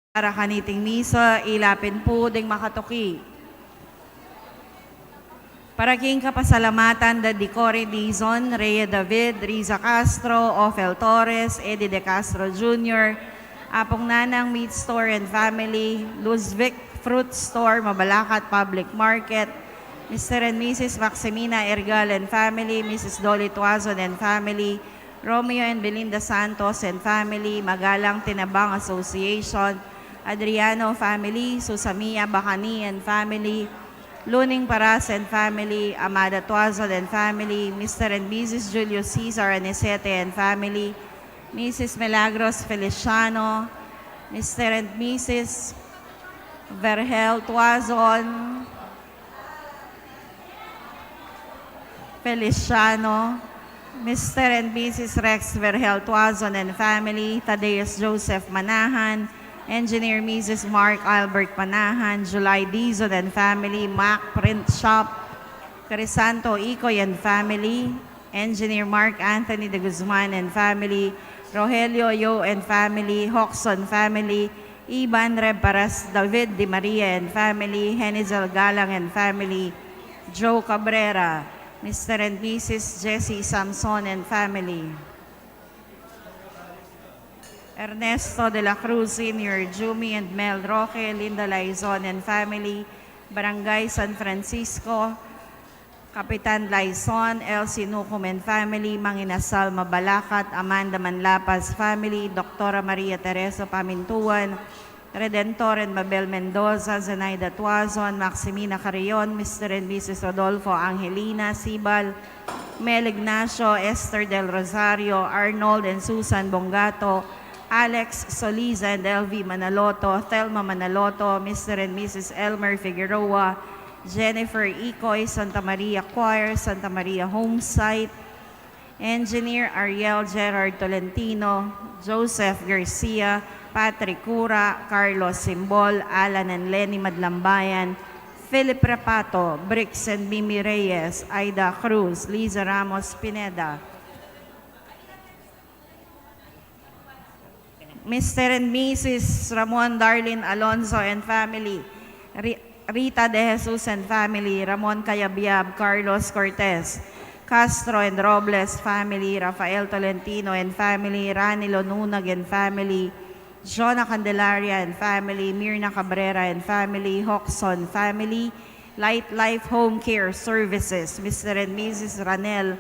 Para kaniting misa, ilapin po ding makatuki. Para king kapasalamatan da Dicore Dizon, Rhea David, Riza Castro, Ophel Torres, Eddie De Castro Jr., Apong Nanang Meat Store and Family, Luzvic Fruit Store, Mabalacat Public Market, Mr. and Mrs. Maximina Ergal and Family, Mrs. Dolly Tuazon and Family, Romeo and Belinda Santos and Family, Magalang Tinabang Association, Adriano Family, Susamia Bacani and Family, Luning Paras and Family, Amada Tuazon and Family, Mr. and Mrs. Julio Cesar Anisete and Family, Mrs. Milagros Feliciano, Mr. and Mrs. Vergel Tuazon, Feliciano, Mr. and Mrs. Rex Vergel Tuazon and Family, Tadeus Joseph Manahan, Engineer Mrs. Mark Albert Manahan, July Dizon and Family, Mac Print Shop, Crisanto Icoy and Family, Engineer Mark Anthony de Guzman and Family, Rogelio Yo and Family, Hoxon Family, Iban Reparas, David Di Maria and Family, Henizel Galang and Family, Joe Cabrera, Mr. and Mrs. Jessie Samson and Family, Ernesto de la Cruz Sr., Jumi and Mel Roque, Linda Laizon and Family, Barangay San Francisco, Kapitan Laizon, Elsie Nucum and Family, Manginasal Mabalacat, Amanda Manlapas Family, Dr. Maria Teresa Pamintuan, Redentor and Mabel Mendoza, Zenaida Tuazon, Maximina Carrion, Mr. and Mrs. Rodolfo Angelina Sibal, Mel Ignacio, Esther Del Rosario, Arnold and Susan Bongato, Alex Soliza and LV Manaloto, Thelma Manaloto, Mr. and Mrs. Elmer Figueroa, Jennifer Icoy, Santa Maria Choir, Santa Maria Home Site, Engineer Ariel Gerard Tolentino, Joseph Garcia, Patrick Cura, Carlos Simbol, Alan and Lenny Madlambayan, Philip Rapato, Bricks and Mimi Reyes, Aida Cruz, Liza Ramos Pineda, Mr. and Mrs. Ramon Darlene Alonso and Family, Rita De Jesus and Family, Ramon Cayabyab, Carlos Cortez, Castro and Robles Family, Rafael Tolentino and Family, Ranilo Nunag and Family, Jonah Candelaria and Family, Mirna Cabrera and Family, Hoxon Family, Light Life Home Care Services, Mr. and Mrs. Ranel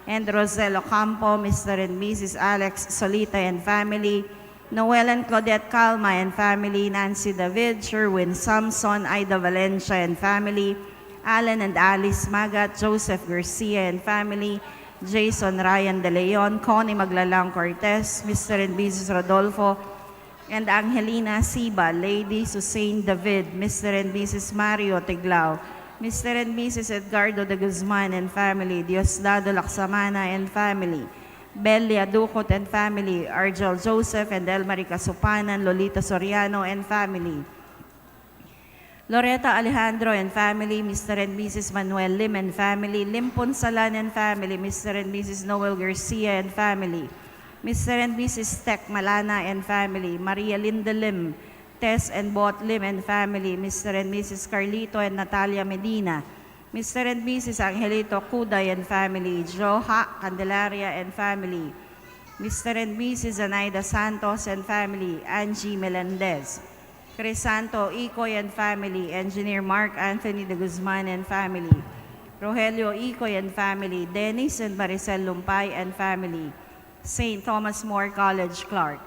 and Rosel Ocampo, Mr. and Mrs. Alex Solita and Family, Noel and Claudette Calma and Family, Nancy David, Sherwin Samson, Ida Valencia and Family, Alan and Alice Magat, Joseph Garcia and Family, Jason Ryan De Leon, Connie Maglalang Cortez, Mr. and Mrs. Rodolfo, and Angelina Siba, Lady Susain David, Mr. and Mrs. Mario Tiglao, Mr. and Mrs. Edgardo de Guzman and Family, Diosdado Laksamana and Family, Belia Ducot and Family, Argel Joseph and Elmarie Casupanan, Lolita Soriano and Family, Loretta Alejandro and Family, Mr. and Mrs. Manuel Lim and Family, Lim Punsalan and Family, Mr. and Mrs. Noel Garcia and Family, Mr. and Mrs. Tech Malana and Family, Maria Linda Lim, Tess and Bot Lim and Family, Mr. and Mrs. Carlito and Natalia Medina, Mr. and Mrs. Angelito Kuday and Family, Joha Candelaria and Family, Mr. and Mrs. Anaida Santos and Family, Angie Melendez, Crisanto Icoy and Family, Engineer Mark Anthony de Guzman and Family, Rogelio Icoy and Family, Dennis and Maricel Lumpay and Family, St. Thomas More College, Clark.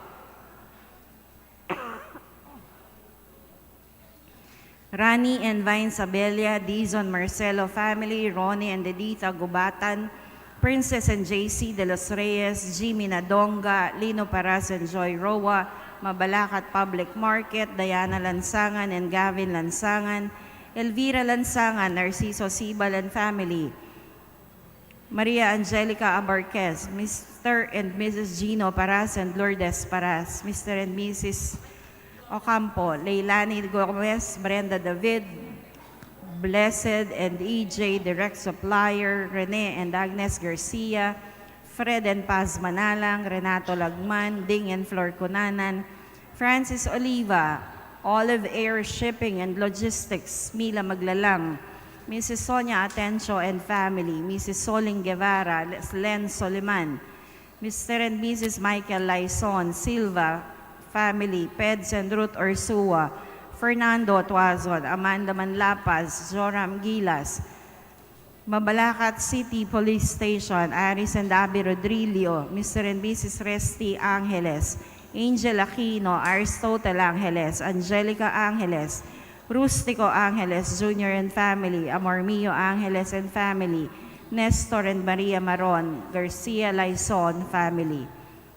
Rani and Vine Sabelia, Dizon Marcelo Family, Ronnie and Edita Gubatan, Princess and JC De Los Reyes, Jimmy Nadonga, Lino Paras and Joy Roa, Mabalacat Public Market, Diana Lansangan and Gavin Lansangan, Elvira Lansangan, Narciso Sibal and Family, Maria Angelica Abarquez, Mr. and Mrs. Gino Paras and Lourdes Paras, Mr. and Mrs. Ocampo, Leilani Gomez, Brenda David, Blessed and EJ Direct Supplier, Rene and Agnes Garcia, Fred and Paz Manalang, Renato Lagman, Ding and Flor Cunanan, Francis Oliva, Olive Air Shipping and Logistics, Mila Maglalang, Mrs. Sonia Atencio and family, Mrs. Soling Guevara, Len Soliman, Mr. and Mrs. Michael Laison Silva, family, Peds and Ruth Ursua, Fernando Tuazon, Amanda Manlapas, Joram Gilas, Mabalacat City Police Station, Aris and Abby Rodrillo, Mr. and Mrs. Resty Angeles, Angel Aquino, Aristotle Angeles, Angelica Angeles, Rustico Angeles Jr. and family, Amormio Angeles and family, Nestor and Maria Maron, Garcia Laison family,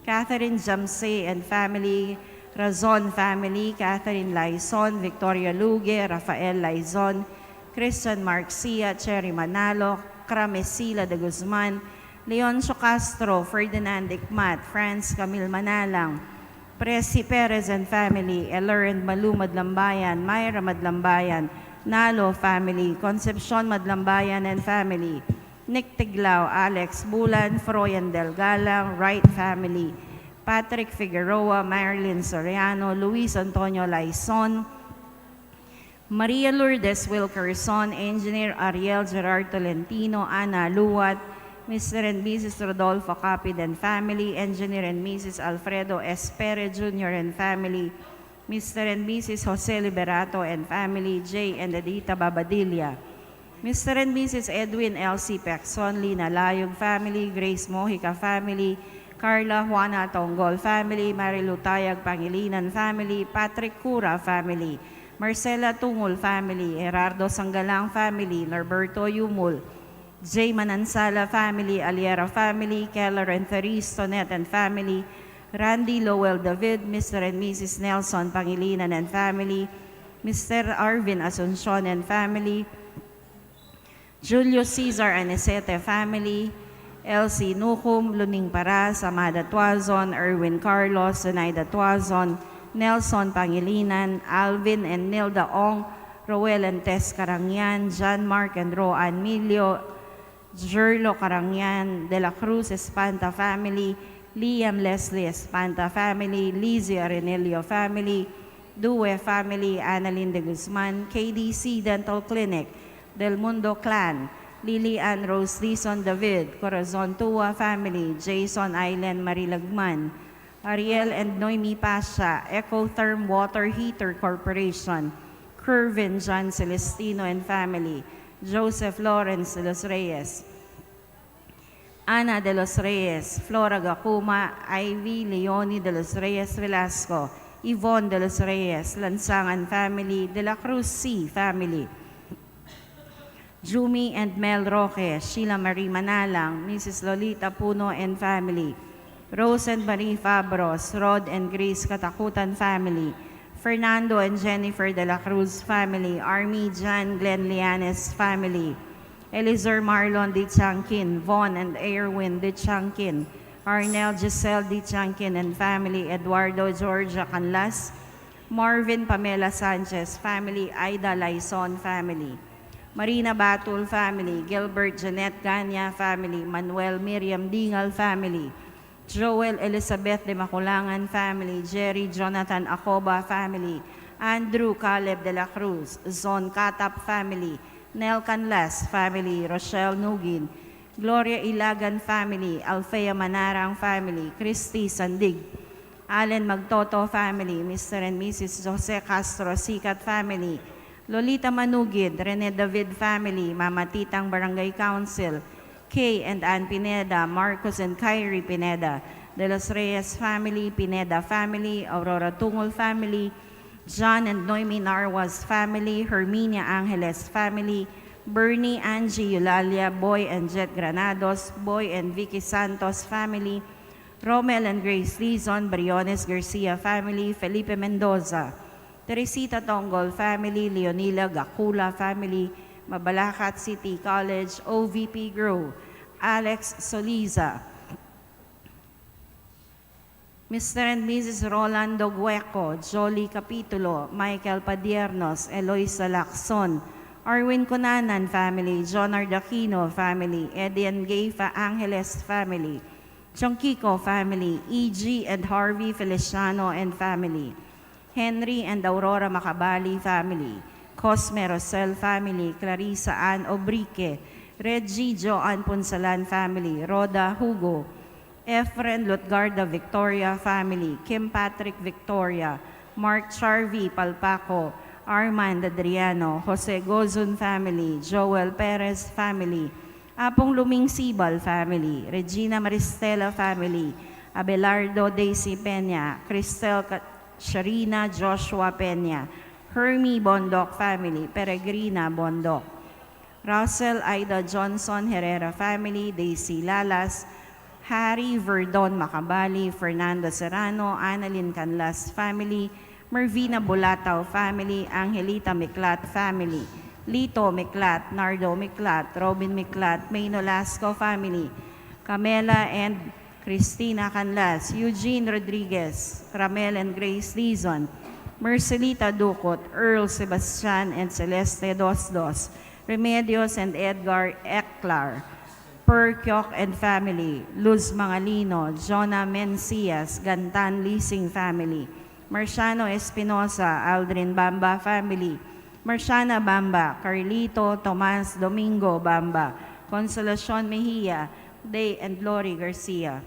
Catherine Jamse and family, Razon family, Catherine Laison, Victoria Luge, Rafael Laison, Christian Marcia, Cherry Manalo, Cramesila de Guzman, Leoncio Castro, Ferdinand Ikmat, Franz Camille Manalang, Presi Perez and family, Eler and Malu Madlambayan, Myra Madlambayan, Nalo family, Concepcion Madlambayan and family, Nick Tiglao, Alex Bulan, Froyan Delgalang, Wright family, Patrick Figueroa, Marilyn Soriano, Luis Antonio Laison, Maria Lourdes Wilkerson, Engineer Ariel Gerard Tolentino, Ana Luwat, Mr. and Mrs. Rodolfo Capid and family, Engineer and Mrs. Alfredo Espere Jr. and family, Mr. and Mrs. Jose Liberato and family, J. and Edita Babadilla, Mr. and Mrs. Edwin L.C. Pexon, Lina Layog family, Grace Mojica family, Carla Juana Tonggol family, Marilu Tayag Pangilinan family, Patrick Cura family, Marcela Tungol family, Gerardo Sanggalang family, Norberto Yumul, J. Manansala family, Aliera family, Keller and Therese Tonet and family, Randy Lowell David, Mr. and Mrs. Nelson Pangilinan and family, Mr. Arvin Asuncion and family, Julio Cesar Anisete family, Elsie Nukum, Luning Paras, Amada Tuazon, Erwin Carlos, Zenaida Tuazon, Nelson Pangilinan, Alvin and Nilda Ong, Roel and Tess Karangyan, John Mark and Roan Milio, Jerlo Karangyan, De La Cruz Espanta family, Liam Leslie Espanta family, Lizzie Arenelio family, Due family, Annalyn de Guzman, KDC Dental Clinic, Del Mundo Clan, Lilian Rose Dizon David, Corazon Tua family, Jason Island Marilagman, Ariel and Noemi Pasha, Ecotherm Water Heater Corporation, Curvin John Celestino and family, Joseph Lawrence de los Reyes, Ana de los Reyes, Flora Gacuma, Ivy Leoni de los Reyes Velasco, Yvonne de los Reyes, Lansangan family, De La Cruz C family, Jumi and Mel Roque, Sheila Marie Manalang, Mrs. Lolita Puno and family, Rose and Marie Fabros, Rod and Grace Katakutan family, Fernando and Jennifer de la Cruz family, Army John Glenn Lianes family, Elizur Marlon Di Changkin, Von and Erwin Di Changkin, Arnel Giselle Di Changkin and family, Eduardo Georgia Canlas, Marvin Pamela Sanchez family, Aida Laison family, Marina Batul family, Gilbert Jeanette Ganya family, Manuel Miriam Dingal family, Joel Elizabeth de Maculangan family, Jerry Jonathan Acoba family, Andrew Caleb de la Cruz, Zon Katap family, Nel Canlas family, Rochelle Nugin, Gloria Ilagan family, Alfea Manarang family, Christy Sandig, Allen Magtoto family, Mr. and Mrs. Jose Castro Sikat family, Lolita Manugid, Rene David family, Mama Titang Barangay Council, Kay and Ann Pineda, Marcos and Kyrie Pineda, De Los Reyes family, Pineda family, Aurora Tungol family, John and Noemi Narwas family, Herminia Angeles family, Bernie, Angie Eulalia, Boy and Jet Granados, Boy and Vicky Santos family, Romel and Grace Lizon, Briones Garcia family, Felipe Mendoza, Teresita Tonggol family, Leonila Gacula family, Mabalacat City College, OVP Grow, Alex Soliza, Mr. and Mrs. Rolando Gueco, Jolie Capitulo, Michael Padiernos, Eloisa Lacson, Arwin Conanan family, John Ardaquino family, Eddie and Gayfa Angeles family, Chonquico family, E.G. and Harvey Feliciano and family, Henry and Aurora Macabali family, Cosme Rosel family, Clarissa Ann Obrique, Reggie Joan Punsalan family, Rhoda Hugo, Efren Lutgarda Victoria family, Kim Patrick Victoria, Mark Charvy Palpaco, Armand Adriano, Jose Gozun family, Joel Perez family, Apong Luming Sibal family, Regina Maristela family, Abelardo Daisy Peña, Cristel Sharina Joshua Peña, Hermie Bondoc family, Peregrina Bondoc, Russell Aida Johnson Herrera family, Daisy Lalas, Harry Verdon Macabali, Fernando Serrano, Annalyn Canlas family, Mervina Bulatao family, Angelita Miklat family, Lito Miklat, Nardo Miklat, Robin Miklat, May Nolasco family, Camela and Cristina Canlas, Eugene Rodriguez, Ramel and Grace Dizon, Mercelita Ducot, Earl Sebastian and Celeste Dosdos, Remedios and Edgar Eklar, Perkyok and family, Luz Mangalino, Jonah Mencias, Gantan Leasing family, Marciano Espinosa, Aldrin Bamba family, Marciana Bamba, Carlito Tomas Domingo Bamba, Consolacion Mejia, Day and Glory Garcia,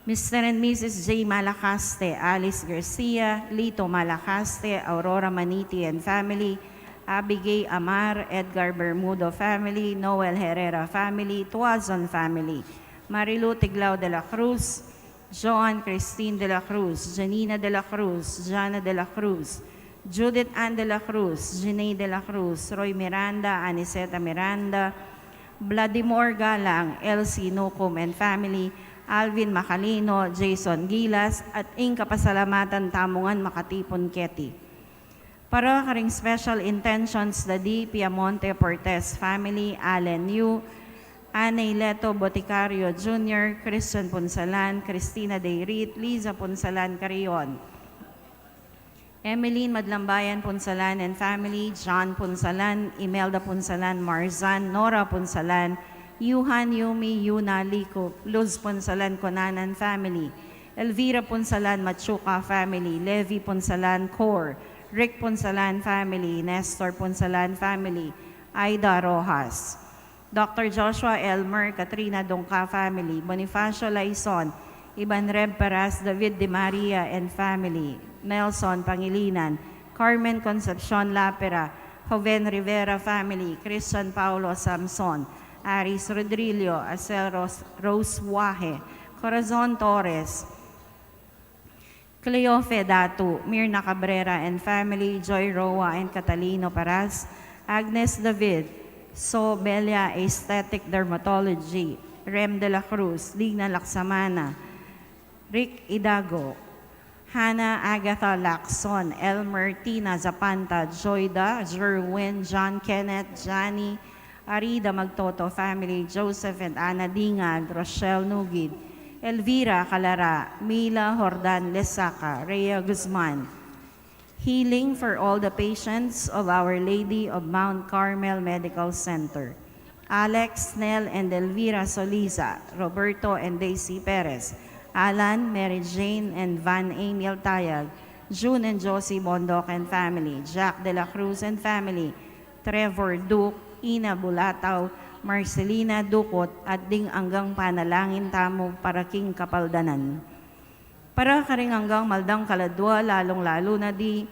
Mr. and Mrs. J. Malacaste, Alice Garcia, Lito Malacaste, Aurora Maniti and family, Abigail Amar, Edgar Bermudo family, Noel Herrera family, Tuazon family, Marilu Tiglao de la Cruz, Joan Christine de la Cruz, Janina de la Cruz, Jana de la Cruz, Judith Ann de la Cruz, Janae de la Cruz, Roy Miranda, Aniseta Miranda, Vladimir Galang, Elsie Nucum and family, Alvin Macalino, Jason Gilas, at Inkapasalamatan Tamungan Makatipon Keti. Para karing special intentions, the D. Piamonte Portes family, Allen Yu, Anay Leto Boticario Jr., Christian Punsalan, Cristina Deirit, Liza Punsalan Carion, Emeline Madlambayan Punsalan and family, John Punsalan, Imelda Punsalan Marzan, Nora Punsalan, Yuhan Yumi Yuna Liko, Luz Punsalan Conanan family, Elvira Punsalan Machuca family, Levi Punsalan Core, Rick Punsalan family, Nestor Punsalan family, Aida Rojas, Dr. Joshua Elmer, Katrina Dongka family, Bonifacio Laison, Iban Reb Peras, David De Maria and family, Nelson Pangilinan, Carmen Concepcion Lapera, Joven Rivera family, Christian Paulo Samson, Aris Rodrillo, Acel Rose Wahe, Corazon Torres, Cleo Fedatu, Mirna Cabrera and family, Joy Roa and Catalino Paras, Agnes David, So Belia Aesthetic Dermatology, Rem de la Cruz, Digna Laksamana, Rick Idago, Hannah Agatha Lacson, Elmer Tina Zapanta, Joyda, Jerwin, John Kenneth, Johnny, Arida Magtoto family, Joseph and Ana Dingad, Rochelle Nugid, Elvira Calara, Mila Hordan Lesaca, Rhea Guzman. Healing for all the patients of Our Lady of Mount Carmel Medical Center. Alex, Nell, and Elvira Soliza, Roberto and Daisy Perez, Alan, Mary Jane, and Van Emil Tayag, June and Josie Bondoc and family, Jack de la Cruz and family, Trevor Duke, Ina Bulataw, Marcelina Ducot, at ding anggang panalangin tamo para king kapaldanan. Para karing hanggang maldang kaladwa, lalong-lalo na di,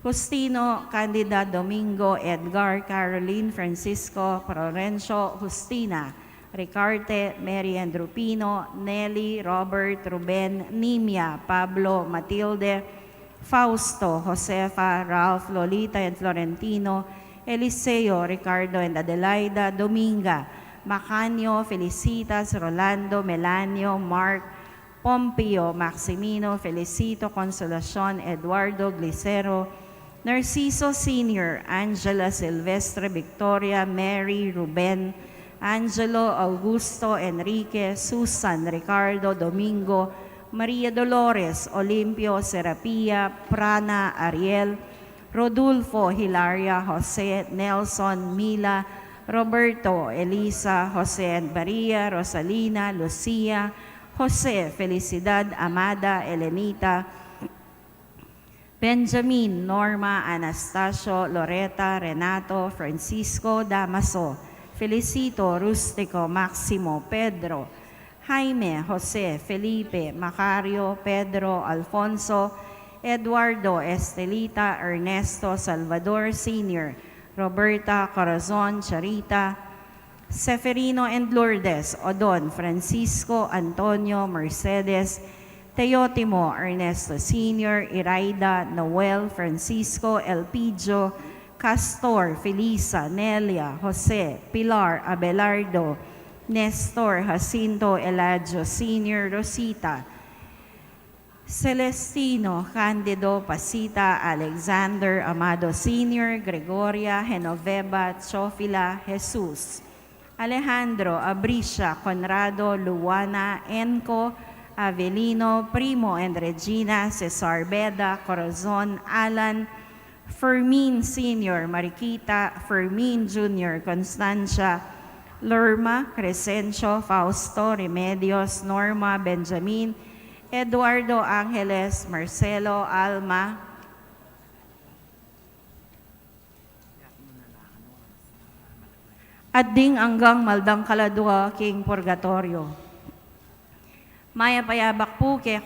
Justino, Candida Domingo, Edgar, Caroline, Francisco, Florencio, Justina, Ricarte, Mary Andrew Pino, Nelly, Robert, Ruben, Nimia, Pablo, Matilde, Fausto, Josefa, Ralph, Lolita, and Florentino, Eliseo, Ricardo, and Adelaida, Dominga, Macanio, Felicitas, Rolando, Melanio, Mark, Pompeo, Maximino, Felicito, Consolacion, Eduardo, Glicero, Narciso Sr., Angela, Silvestre, Victoria, Mary, Ruben, Angelo, Augusto, Enrique, Susan, Ricardo, Domingo, Maria Dolores, Olimpio, Serapia, Prana, Ariel, Rodulfo, Hilaria, Jose, Nelson, Mila, Roberto, Elisa, Jose and Maria, Rosalina, Lucia, Jose, Felicidad, Amada, Elenita, Benjamin, Norma, Anastasio, Loretta, Renato, Francisco, Damaso, Felicito, Rustico, Maximo, Pedro, Jaime, Jose, Felipe, Macario, Pedro, Alfonso, Eduardo, Estelita, Ernesto, Salvador Sr., Roberta, Corazon, Charita, Seferino and Lourdes, Odon, Francisco, Antonio, Mercedes, Teotimo, Ernesto Sr., Iraida, Noel, Francisco, Elpidio, Castor, Felisa, Nelia, Jose, Pilar, Abelardo, Nestor, Jacinto, Eladio Sr., Rosita, Celestino, Candido, Pasita, Alexander, Amado Sr., Gregoria, Genoveva, Chofila, Jesus, Alejandro, Abricia, Conrado, Luana, Enco, Avelino, Primo and Regina, Cesar Beda, Corazon, Alan, Fermin Sr., Mariquita, Fermin Jr., Constancia, Lorma, Crescencio, Fausto, Remedios, Norma, Benjamin, Eduardo Angeles, Marcelo, Alma, at ding hanggang Maldang Kaladua, King Purgatorio. Maya payabak po kay